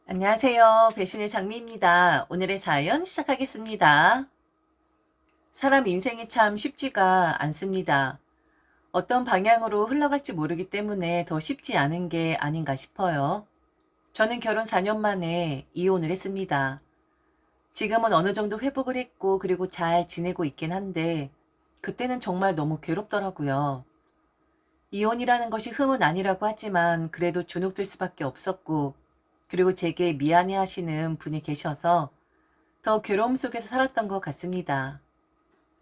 안녕하세요. 배신의 장미입니다. 오늘의 사연 시작하겠습니다. 사람 인생이 참 쉽지가 않습니다. 어떤 방향으로 흘러갈지 모르기 때문에 더 쉽지 않은 게 아닌가 싶어요. 저는 결혼 4년 만에 이혼을 했습니다. 지금은 어느 정도 회복을 했고 그리고 잘 지내고 있긴 한데 그때는 정말 너무 괴롭더라고요. 이혼이라는 것이 흠은 아니라고 하지만 그래도 주눅들 수밖에 없었고 그리고 제게 미안해 하시는 분이 계셔서 더 괴로움 속에서 살았던 것 같습니다.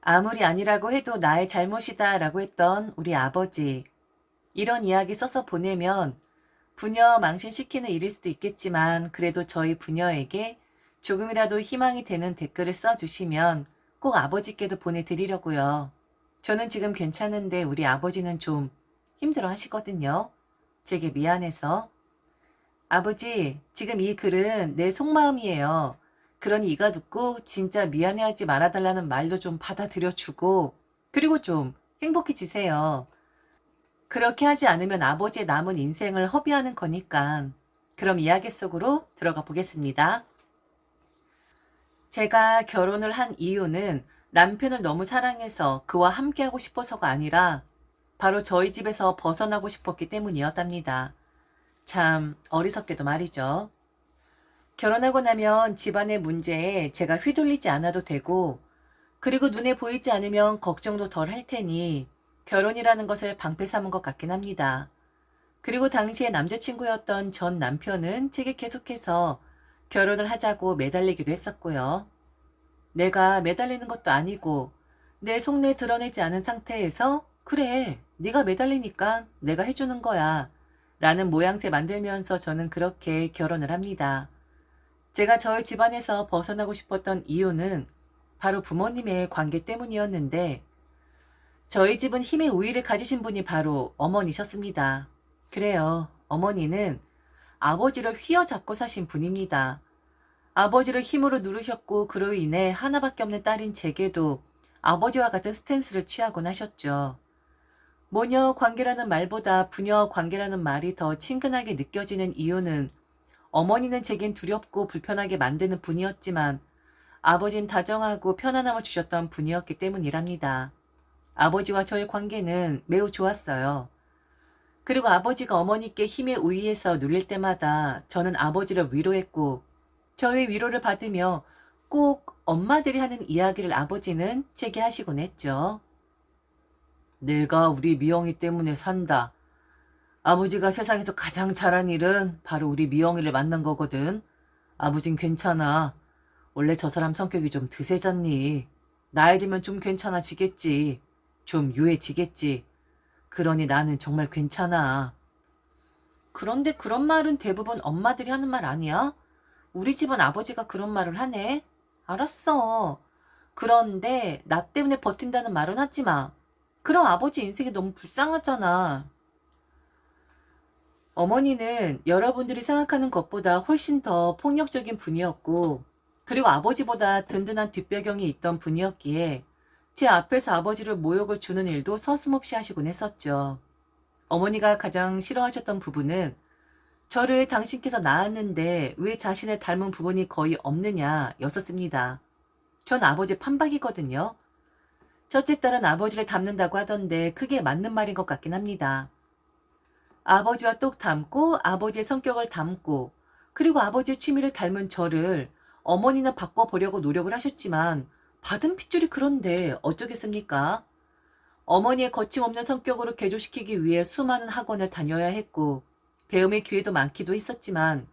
아무리 아니라고 해도 나의 잘못이다 라고 했던 우리 아버지. 이런 이야기 써서 보내면 부녀 망신시키는 일일 수도 있겠지만 그래도 저희 부녀에게 조금이라도 희망이 되는 댓글을 써주시면 꼭 아버지께도 보내드리려고요. 저는 지금 괜찮은데 우리 아버지는 좀 힘들어 하시거든요. 제게 미안해서. 아버지, 지금 이 글은 내 속마음이에요. 그러니 이가 듣고 진짜 미안해하지 말아달라는 말도 좀 받아들여주고, 그리고 좀 행복해지세요. 그렇게 하지 않으면 아버지의 남은 인생을 허비하는 거니까. 그럼 이야기 속으로 들어가 보겠습니다. 제가 결혼을 한 이유는 남편을 너무 사랑해서 그와 함께하고 싶어서가 아니라 바로 저희 집에서 벗어나고 싶었기 때문이었답니다. 참 어리석게도 말이죠. 결혼하고 나면 집안의 문제에 제가 휘둘리지 않아도 되고, 그리고 눈에 보이지 않으면 걱정도 덜 할 테니 결혼이라는 것을 방패 삼은 것 같긴 합니다. 그리고 당시에 남자친구였던 전 남편은 제게 계속해서 결혼을 하자고 매달리기도 했었고요. 내가 매달리는 것도 아니고 내 속내 드러내지 않은 상태에서 그래, 네가 매달리니까 내가 해주는 거야 라는 모양새 만들면서 저는 그렇게 결혼을 합니다. 제가 저희 집안에서 벗어나고 싶었던 이유는 바로 부모님의 관계 때문이었는데 저희 집은 힘의 우위를 가지신 분이 바로 어머니셨습니다. 그래요. 어머니는 아버지를 휘어잡고 사신 분입니다. 아버지를 힘으로 누르셨고 그로 인해 하나밖에 없는 딸인 제게도 아버지와 같은 스탠스를 취하곤 하셨죠. 모녀 관계라는 말보다 부녀 관계라는 말이 더 친근하게 느껴지는 이유는 어머니는 제겐 두렵고 불편하게 만드는 분이었지만 아버진 다정하고 편안함을 주셨던 분이었기 때문이랍니다. 아버지와 저의 관계는 매우 좋았어요. 그리고 아버지가 어머니께 힘의 우위에서 눌릴 때마다 저는 아버지를 위로했고 저의 위로를 받으며 꼭 엄마들이 하는 이야기를 아버지는 제게 하시곤 했죠. 내가 우리 미영이 때문에 산다. 아버지가 세상에서 가장 잘한 일은 바로 우리 미영이를 만난 거거든. 아버진 괜찮아. 원래 저 사람 성격이 좀 드세잖니. 나이 들면 좀 괜찮아지겠지. 좀 유해지겠지. 그러니 나는 정말 괜찮아. 그런데 그런 말은 대부분 엄마들이 하는 말 아니야? 우리 집은 아버지가 그런 말을 하네. 알았어. 그런데 나 때문에 버틴다는 말은 하지 마. 그럼 아버지 인생이 너무 불쌍하잖아. 어머니는 여러분들이 생각하는 것보다 훨씬 더 폭력적인 분이었고, 그리고 아버지보다 든든한 뒷배경이 있던 분이었기에 제 앞에서 아버지를 모욕을 주는 일도 서슴없이 하시곤 했었죠. 어머니가 가장 싫어하셨던 부분은 저를 당신께서 낳았는데 왜 자신을 닮은 부분이 거의 없느냐 였었습니다. 전 아버지 판박이거든요. 첫째 딸은 아버지를 닮는다고 하던데 그게 맞는 말인 것 같긴 합니다. 아버지와 똑 닮고 아버지의 성격을 닮고 그리고 아버지의 취미를 닮은 저를 어머니는 바꿔보려고 노력을 하셨지만 받은 핏줄이 그런데 어쩌겠습니까? 어머니의 거침없는 성격으로 개조시키기 위해 수많은 학원을 다녀야 했고 배움의 기회도 많기도 했었지만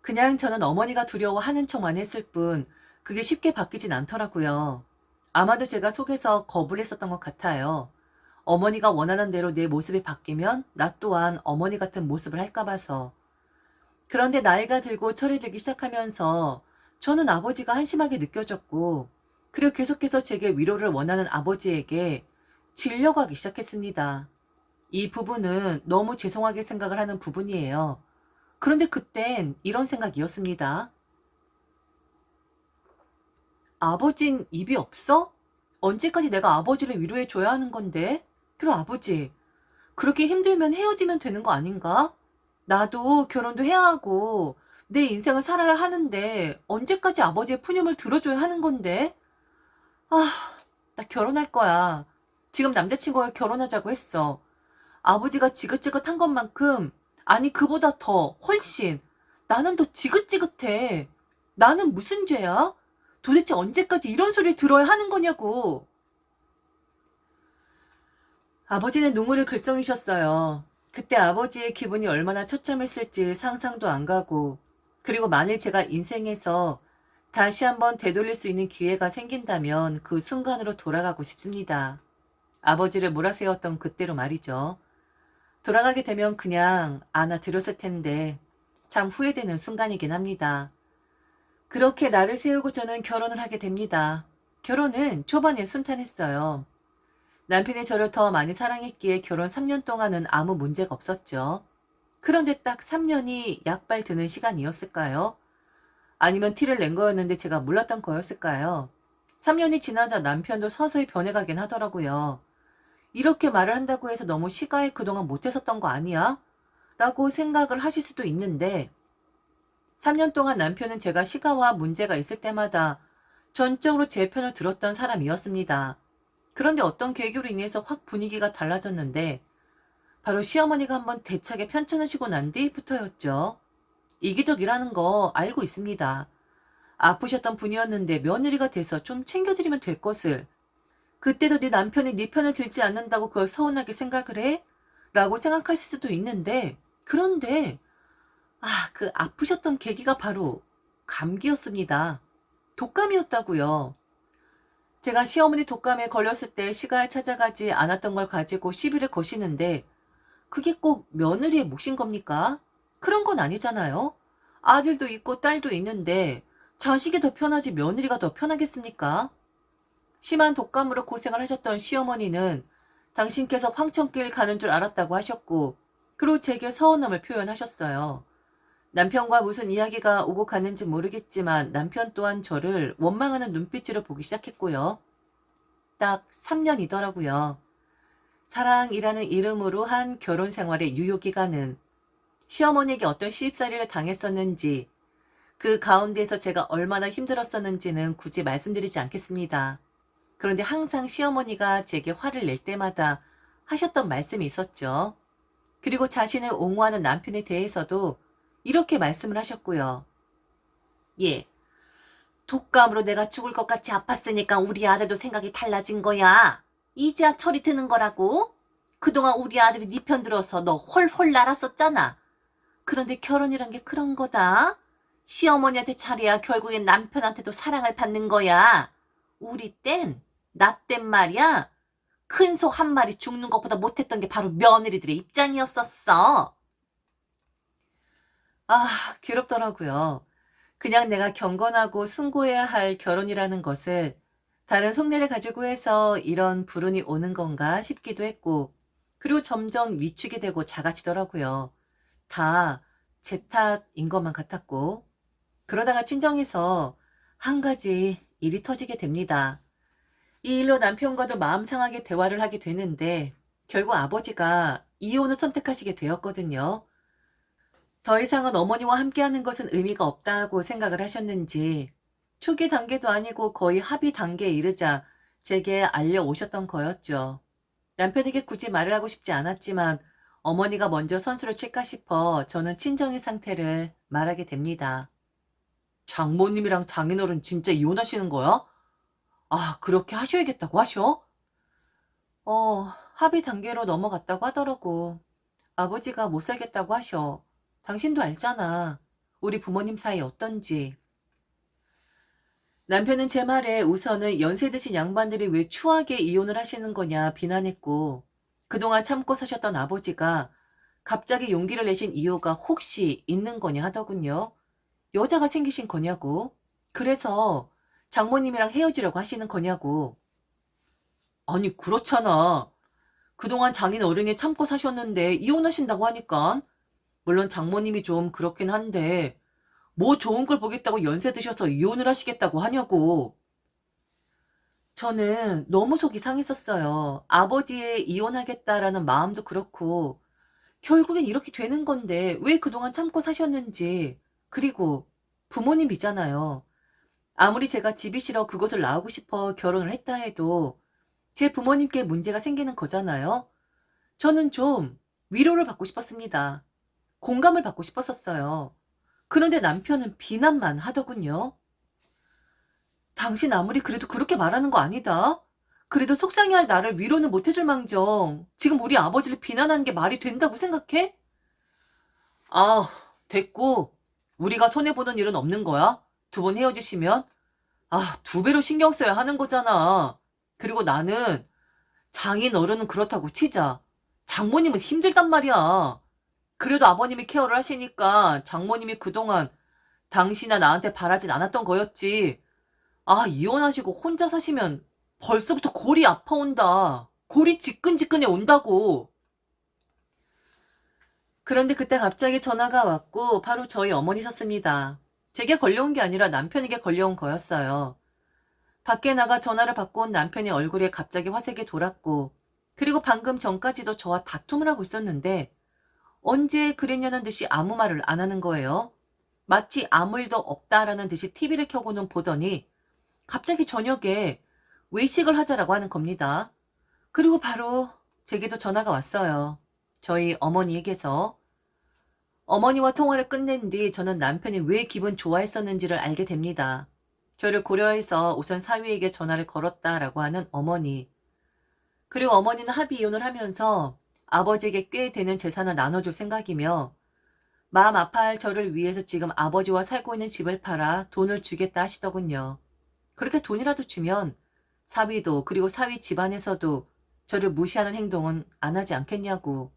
그냥 저는 어머니가 두려워하는 척만 했을 뿐 그게 쉽게 바뀌진 않더라고요. 아마도 제가 속에서 겁을 했었던 것 같아요. 어머니가 원하는 대로 내 모습이 바뀌면 나 또한 어머니 같은 모습을 할까 봐서. 그런데 나이가 들고 철이 들기 시작하면서 저는 아버지가 한심하게 느껴졌고 그리고 계속해서 제게 위로를 원하는 아버지에게 질려가기 시작했습니다. 이 부분은 너무 죄송하게 생각을 하는 부분이에요. 그런데 그땐 이런 생각이었습니다. 아버진 입이 없어? 언제까지 내가 아버지를 위로해줘야 하는 건데? 그리고 아버지, 그렇게 힘들면 헤어지면 되는 거 아닌가? 나도 결혼도 해야 하고 내 인생을 살아야 하는데 언제까지 아버지의 푸념을 들어줘야 하는 건데? 아, 나 결혼할 거야. 지금 남자친구가 결혼하자고 했어. 아버지가 지긋지긋한 것만큼, 아니 그보다 더 훨씬 나는 더 지긋지긋해. 나는 무슨 죄야? 도대체 언제까지 이런 소리를 들어야 하는 거냐고. 아버지는 눈물을 글썽이셨어요. 그때 아버지의 기분이 얼마나 처참했을지 상상도 안 가고, 그리고 만일 제가 인생에서 다시 한번 되돌릴 수 있는 기회가 생긴다면 그 순간으로 돌아가고 싶습니다. 아버지를 몰아세웠던 그때로 말이죠. 돌아가게 되면 그냥 안아드렸을 텐데 참 후회되는 순간이긴 합니다. 그렇게 나를 세우고 저는 결혼을 하게 됩니다. 결혼은 초반에 순탄했어요. 남편이 저를 더 많이 사랑했기에 결혼 3년 동안은 아무 문제가 없었죠. 그런데 딱 3년이 약발 드는 시간이었을까요? 아니면 티를 낸 거였는데 제가 몰랐던 거였을까요? 3년이 지나자 남편도 서서히 변해가긴 하더라고요. 이렇게 말을 한다고 해서 너무 시가에 그동안 못했었던 거 아니야? 라고 생각을 하실 수도 있는데 3년 동안 남편은 제가 시가와 문제가 있을 때마다 전적으로 제 편을 들었던 사람이었습니다. 그런데 어떤 계기로 인해서 확 분위기가 달라졌는데 바로 시어머니가 한번 대차게 편찮으시고 난 뒤부터였죠. 이기적이라는 거 알고 있습니다. 아프셨던 분이었는데 며느리가 돼서 좀 챙겨드리면 될 것을. 그때도 네 남편이 네 편을 들지 않는다고 그걸 서운하게 생각을 해? 라고 생각하실 수도 있는데 그런데 그 아프셨던 계기가 바로 감기였습니다. 독감이었다고요. 제가 시어머니 독감에 걸렸을 때 시가에 찾아가지 않았던 걸 가지고 시비를 거시는데 그게 꼭 며느리의 몫인 겁니까? 그런 건 아니잖아요. 아들도 있고 딸도 있는데 자식이 더 편하지 며느리가 더 편하겠습니까? 심한 독감으로 고생을 하셨던 시어머니는 당신께서 황천길 가는 줄 알았다고 하셨고 그리고 제게 서운함을 표현하셨어요. 남편과 무슨 이야기가 오고 갔는지 모르겠지만 남편 또한 저를 원망하는 눈빛으로 보기 시작했고요. 딱 3년이더라고요. 사랑이라는 이름으로 한 결혼 생활의 유효기간은 시어머니에게 어떤 시집살이를 당했었는지 그 가운데에서 제가 얼마나 힘들었었는지는 굳이 말씀드리지 않겠습니다. 그런데 항상 시어머니가 제게 화를 낼 때마다 하셨던 말씀이 있었죠. 그리고 자신을 옹호하는 남편에 대해서도 이렇게 말씀을 하셨고요. 예, 독감으로 내가 죽을 것 같이 아팠으니까 우리 아들도 생각이 달라진 거야. 이제야 철이 드는 거라고. 그동안 우리 아들이 네 편 들어서 너 홀홀 날았었잖아. 그런데 결혼이란 게 그런 거다. 시어머니한테 잘해야 결국엔 남편한테도 사랑을 받는 거야. 우리 땐, 나 땐 말이야. 큰 소 한 마리 죽는 것보다 못했던 게 바로 며느리들의 입장이었었어. 괴롭더라고요. 그냥 내가 경건하고 숭고해야 할 결혼이라는 것을 다른 속내를 가지고 해서 이런 불운이 오는 건가 싶기도 했고, 그리고 점점 위축이 되고 작아지더라고요. 다 제 탓인 것만 같았고, 그러다가 친정에서 한 가지 일이 터지게 됩니다. 이 일로 남편과도 마음 상하게 대화를 하게 되는데, 결국 아버지가 이혼을 선택하시게 되었거든요. 더 이상은 어머니와 함께하는 것은 의미가 없다고 생각을 하셨는지 초기 단계도 아니고 거의 합의 단계에 이르자 제게 알려오셨던 거였죠. 남편에게 굳이 말을 하고 싶지 않았지만 어머니가 먼저 선수를 칠까 싶어 저는 친정의 상태를 말하게 됩니다. 장모님이랑 장인어른 진짜 이혼하시는 거야? 그렇게 하셔야겠다고 하셔? 합의 단계로 넘어갔다고 하더라고. 아버지가 못 살겠다고 하셔. 당신도 알잖아. 우리 부모님 사이 어떤지. 남편은 제 말에 우선은 연세 드신 양반들이 왜 추하게 이혼을 하시는 거냐 비난했고 그동안 참고 사셨던 아버지가 갑자기 용기를 내신 이유가 혹시 있는 거냐 하더군요. 여자가 생기신 거냐고. 그래서 장모님이랑 헤어지려고 하시는 거냐고. 아니 그렇잖아. 그동안 장인 어른이 참고 사셨는데 이혼하신다고 하니까 물론 장모님이 좀 그렇긴 한데 뭐 좋은 걸 보겠다고 연세 드셔서 이혼을 하시겠다고 하냐고. 저는 너무 속이 상했었어요. 아버지의 이혼하겠다라는 마음도 그렇고 결국엔 이렇게 되는 건데 왜 그동안 참고 사셨는지 그리고 부모님이잖아요. 아무리 제가 집이 싫어 그곳을 나오고 싶어 결혼을 했다 해도 제 부모님께 문제가 생기는 거잖아요. 저는 좀 위로를 받고 싶었습니다. 공감을 받고 싶었었어요. 그런데 남편은 비난만 하더군요. 당신 아무리 그래도 그렇게 말하는 거 아니다. 그래도 속상해할 나를 위로는 못 해줄 망정. 지금 우리 아버지를 비난하는 게 말이 된다고 생각해? 아, 됐고. 우리가 손해보는 일은 없는 거야? 두 번 헤어지시면? 아, 두 배로 신경 써야 하는 거잖아. 그리고 나는 장인 어른은 그렇다고 치자. 장모님은 힘들단 말이야. 그래도 아버님이 케어를 하시니까 장모님이 그동안 당신이나 나한테 바라진 않았던 거였지. 아, 이혼하시고 혼자 사시면 벌써부터 골이 아파온다. 골이 지끈지끈해 온다고. 그런데 그때 갑자기 전화가 왔고 바로 저희 어머니셨습니다. 제게 걸려온 게 아니라 남편에게 걸려온 거였어요. 밖에 나가 전화를 받고 온 남편의 얼굴에 갑자기 화색이 돌았고 그리고 방금 전까지도 저와 다툼을 하고 있었는데 언제 그랬냐는 듯이 아무 말을 안 하는 거예요. 마치 아무 일도 없다라는 듯이 TV를 켜고는 보더니 갑자기 저녁에 외식을 하자라고 하는 겁니다. 그리고 바로 제게도 전화가 왔어요. 저희 어머니에게서. 어머니와 통화를 끝낸 뒤 저는 남편이 왜 기분 좋아했었는지를 알게 됩니다. 저를 고려해서 우선 사위에게 전화를 걸었다라고 하는 어머니. 그리고 어머니는 합의 이혼을 하면서 아버지에게 꽤 되는 재산을 나눠줄 생각이며 마음 아파할 저를 위해서 지금 아버지와 살고 있는 집을 팔아 돈을 주겠다 하시더군요. 그렇게 돈이라도 주면 사위도 그리고 사위 집안에서도 저를 무시하는 행동은 안 하지 않겠냐고.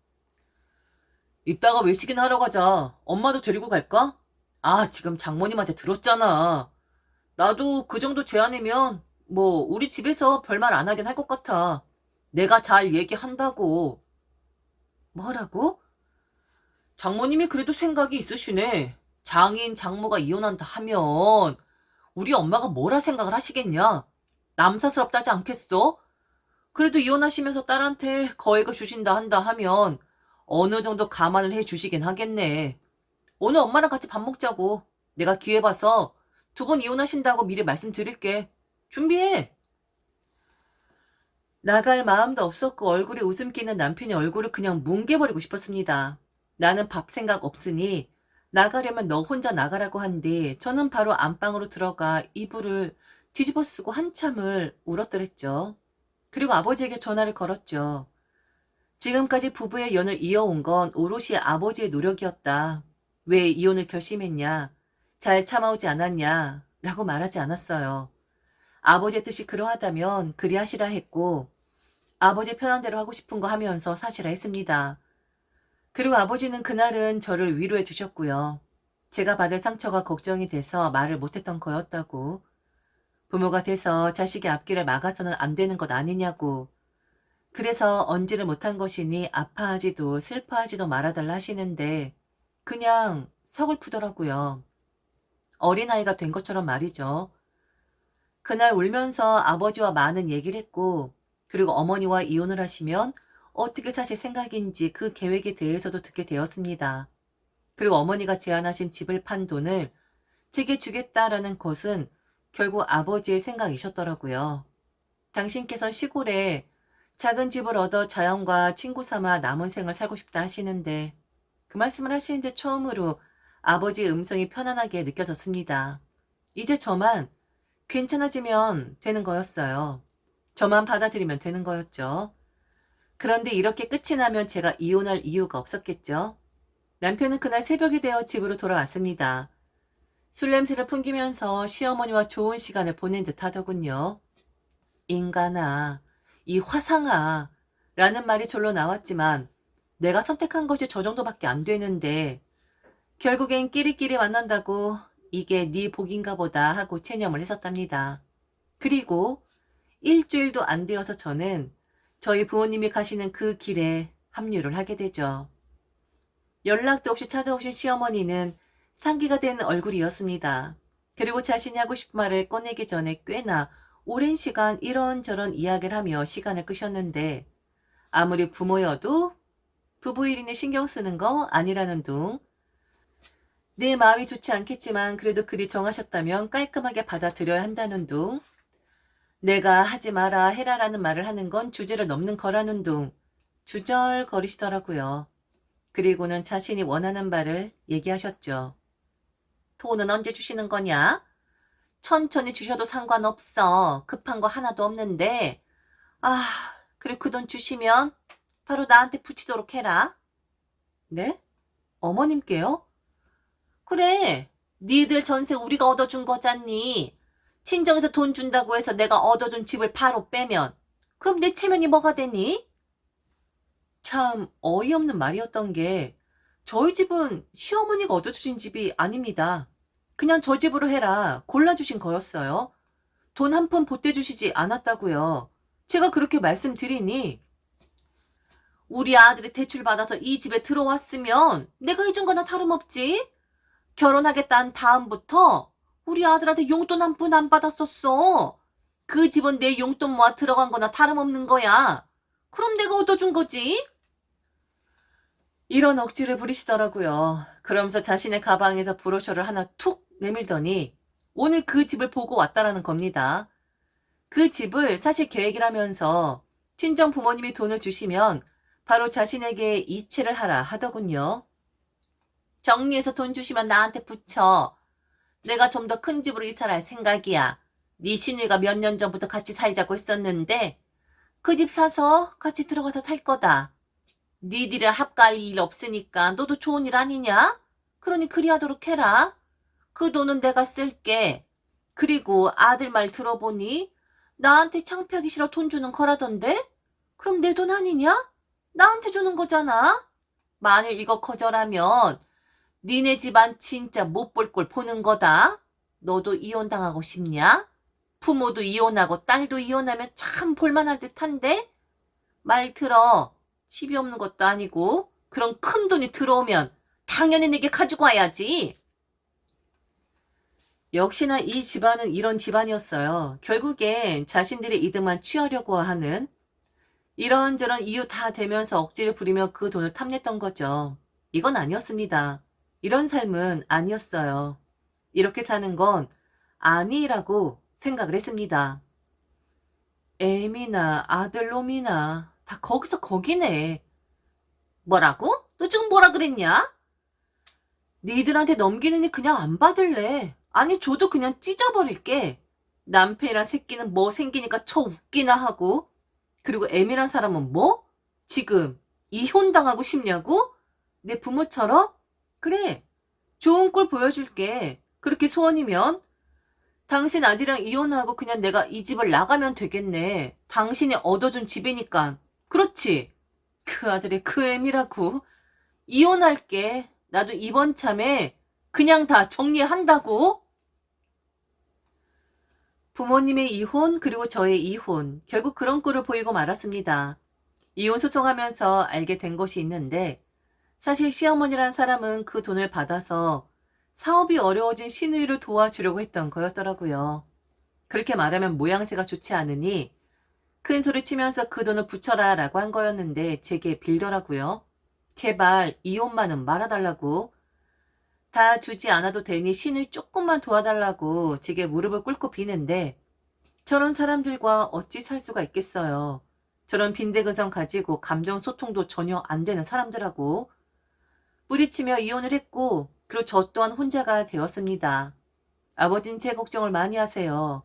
이따가 외식이나 하러 가자. 엄마도 데리고 갈까? 아, 지금 장모님한테 들었잖아. 나도 그 정도 제안이면 뭐 우리 집에서 별말 안 하긴 할 것 같아. 내가 잘 얘기한다고. 뭐라고? 장모님이 그래도 생각이 있으시네. 장인, 장모가 이혼한다 하면 우리 엄마가 뭐라 생각을 하시겠냐? 남사스럽다지 않겠어? 그래도 이혼하시면서 딸한테 거액을 주신다 한다 하면 어느 정도 감안을 해 주시긴 하겠네. 오늘 엄마랑 같이 밥 먹자고. 내가 기회 봐서 두 번 이혼하신다고 미리 말씀드릴게. 준비해. 나갈 마음도 없었고 얼굴에 웃음 끼는 남편의 얼굴을 그냥 뭉개버리고 싶었습니다. 나는 밥 생각 없으니 나가려면 너 혼자 나가라고 한뒤 저는 바로 안방으로 들어가 이불을 뒤집어 쓰고 한참을 울었더랬죠. 그리고 아버지에게 전화를 걸었죠. 지금까지 부부의 연을 이어온 건 오롯이 아버지의 노력이었다. 왜 이혼을 결심했냐? 잘 참아오지 않았냐? 라고 말하지 않았어요. 아버지의 뜻이 그러하다면 그리 하시라 했고 아버지 편한 대로 하고 싶은 거 하면서 사시라 했습니다. 그리고 아버지는 그날은 저를 위로해 주셨고요. 제가 받을 상처가 걱정이 돼서 말을 못했던 거였다고. 부모가 돼서 자식의 앞길을 막아서는 안 되는 것 아니냐고. 그래서 언지를 못한 것이니 아파하지도 슬퍼하지도 말아달라 하시는데 그냥 서글프더라고요. 어린아이가 된 것처럼 말이죠. 그날 울면서 아버지와 많은 얘기를 했고 그리고 어머니와 이혼을 하시면 어떻게 사실 생각인지 그 계획에 대해서도 듣게 되었습니다. 그리고 어머니가 제안하신 집을 판 돈을 제게 주겠다라는 것은 결국 아버지의 생각이셨더라고요. 당신께서 시골에 작은 집을 얻어 자연과 친구 삼아 남은 생을 살고 싶다 하시는데 그 말씀을 하시는데 처음으로 아버지의 음성이 편안하게 느껴졌습니다. 이제 저만 괜찮아지면 되는 거였어요. 저만 받아들이면 되는 거였죠. 그런데 이렇게 끝이 나면 제가 이혼할 이유가 없었겠죠. 남편은 그날 새벽이 되어 집으로 돌아왔습니다. 술 냄새를 풍기면서 시어머니와 좋은 시간을 보낸 듯 하더군요. 인간아, 이 화상아, 라는 말이 절로 나왔지만 내가 선택한 것이 저 정도밖에 안 되는데 결국엔 끼리끼리 만난다고 이게 네 복인가 보다 하고 체념을 했었답니다. 그리고 일주일도 안 되어서 저는 저희 부모님이 가시는 그 길에 합류를 하게 되죠. 연락도 없이 찾아오신 시어머니는 상기가 된 얼굴이었습니다. 그리고 자신이 하고 싶은 말을 꺼내기 전에 꽤나 오랜 시간 이런저런 이야기를 하며 시간을 끄셨는데 아무리 부모여도 부부 일인에 신경 쓰는 거 아니라는 둥 내 마음이 좋지 않겠지만 그래도 그리 정하셨다면 깔끔하게 받아들여야 한다는 둥. 내가 하지 마라 해라라는 말을 하는 건 주제를 넘는 거라는 둥. 주절거리시더라고요. 그리고는 자신이 원하는 바를 얘기하셨죠. 돈은 언제 주시는 거냐? 천천히 주셔도 상관없어. 급한 거 하나도 없는데. 아, 그리고 그 돈 주시면 바로 나한테 붙이도록 해라. 네? 어머님께요? 그래. 니들 전세 우리가 얻어준 거잖니. 친정에서 돈 준다고 해서 내가 얻어준 집을 바로 빼면 그럼 내 체면이 뭐가 되니? 참 어이없는 말이었던 게 저희 집은 시어머니가 얻어주신 집이 아닙니다. 그냥 저 집으로 해라 골라주신 거였어요. 돈 한 푼 보태주시지 않았다고요. 제가 그렇게 말씀드리니 우리 아들이 대출받아서 이 집에 들어왔으면 내가 해준 거나 다름없지. 결혼하겠다는 다음부터 우리 아들한테 용돈 한 푼 안 받았었어. 그 집은 내 용돈 모아 들어간 거나 다름없는 거야. 그럼 내가 얻어준 거지. 이런 억지를 부리시더라고요. 그러면서 자신의 가방에서 브로셔를 하나 툭 내밀더니 오늘 그 집을 보고 왔다라는 겁니다. 그 집을 사실 계획이라면서 친정 부모님이 돈을 주시면 바로 자신에게 이체를 하라 하더군요. 정리해서 돈 주시면 나한테 붙여. 내가 좀 더 큰 집으로 이사를 할 생각이야. 네 시누이가 몇 년 전부터 같이 살자고 했었는데 그 집 사서 같이 들어가서 살 거다. 니들이 합갈 일 없으니까 너도 좋은 일 아니냐? 그러니 그리하도록 해라. 그 돈은 내가 쓸게. 그리고 아들 말 들어보니 나한테 창피하기 싫어 돈 주는 거라던데? 그럼 내 돈 아니냐? 나한테 주는 거잖아. 만일 이거 거절하면 니네 집안 진짜 못 볼 꼴 보는 거다. 너도 이혼당하고 싶냐? 부모도 이혼하고 딸도 이혼하면 참 볼만한 듯한데? 말 들어. 집이 없는 것도 아니고 그런 큰 돈이 들어오면 당연히 내게 가지고 와야지. 역시나 이 집안은 이런 집안이었어요. 결국엔 자신들의 이득만 취하려고 하는 이런저런 이유 다 대면서 억지를 부리며 그 돈을 탐냈던 거죠. 이건 아니었습니다. 이런 삶은 아니었어요. 이렇게 사는 건 아니라고 생각을 했습니다. 애미나 아들놈이나 다 거기서 거기네. 뭐라고? 너 지금 뭐라 그랬냐? 니들한테 넘기느니 그냥 안 받을래. 아니 줘도 그냥 찢어버릴게. 남편이란 새끼는 뭐 생기니까 쳐 웃기나 하고 그리고 애미란 사람은 뭐? 지금 이혼당하고 싶냐고? 내 부모처럼? 그래. 좋은 꼴 보여줄게. 그렇게 소원이면 당신 아들이랑 이혼하고 그냥 내가 이 집을 나가면 되겠네. 당신이 얻어준 집이니까. 그렇지. 그 아들의 그 애미라고. 이혼할게. 나도 이번 참에 그냥 다 정리한다고. 부모님의 이혼 그리고 저의 이혼. 결국 그런 꼴을 보이고 말았습니다. 이혼 소송하면서 알게 된 것이 있는데 사실 시어머니란 사람은 그 돈을 받아서 사업이 어려워진 시누이를 도와주려고 했던 거였더라고요. 그렇게 말하면 모양새가 좋지 않으니 큰 소리 치면서 그 돈을 붙여라 라고 한 거였는데 제게 빌더라고요. 제발 이혼만은 말아달라고. 다 주지 않아도 되니 시누이 조금만 도와달라고 제게 무릎을 꿇고 비는데 저런 사람들과 어찌 살 수가 있겠어요. 저런 빈대근성 가지고 감정 소통도 전혀 안 되는 사람들하고 뿌리치며 이혼을 했고 그리고 저 또한 혼자가 되었습니다. 아버진 제 걱정을 많이 하세요.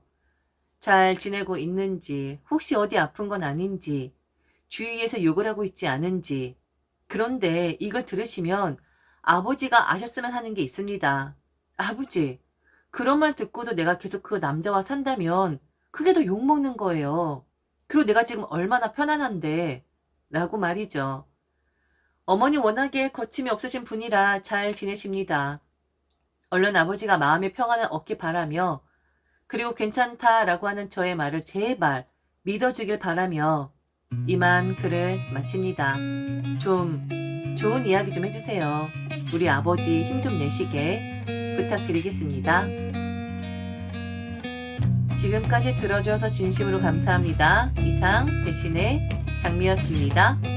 잘 지내고 있는지, 혹시 어디 아픈 건 아닌지, 주위에서 욕을 하고 있지 않은지. 그런데 이걸 들으시면 아버지가 아셨으면 하는 게 있습니다. 아버지, 그런 말 듣고도 내가 계속 그 남자와 산다면 그게 더 욕먹는 거예요. 그리고 내가 지금 얼마나 편안한데 라고 말이죠. 어머니 워낙에 거침이 없으신 분이라 잘 지내십니다. 얼른 아버지가 마음의 평안을 얻기 바라며 그리고 괜찮다라고 하는 저의 말을 제발 믿어주길 바라며 이만 글을 마칩니다. 좀 좋은 이야기 좀 해주세요. 우리 아버지 힘 좀 내시게 부탁드리겠습니다. 지금까지 들어주셔서 진심으로 감사합니다. 이상 대신의 장미였습니다.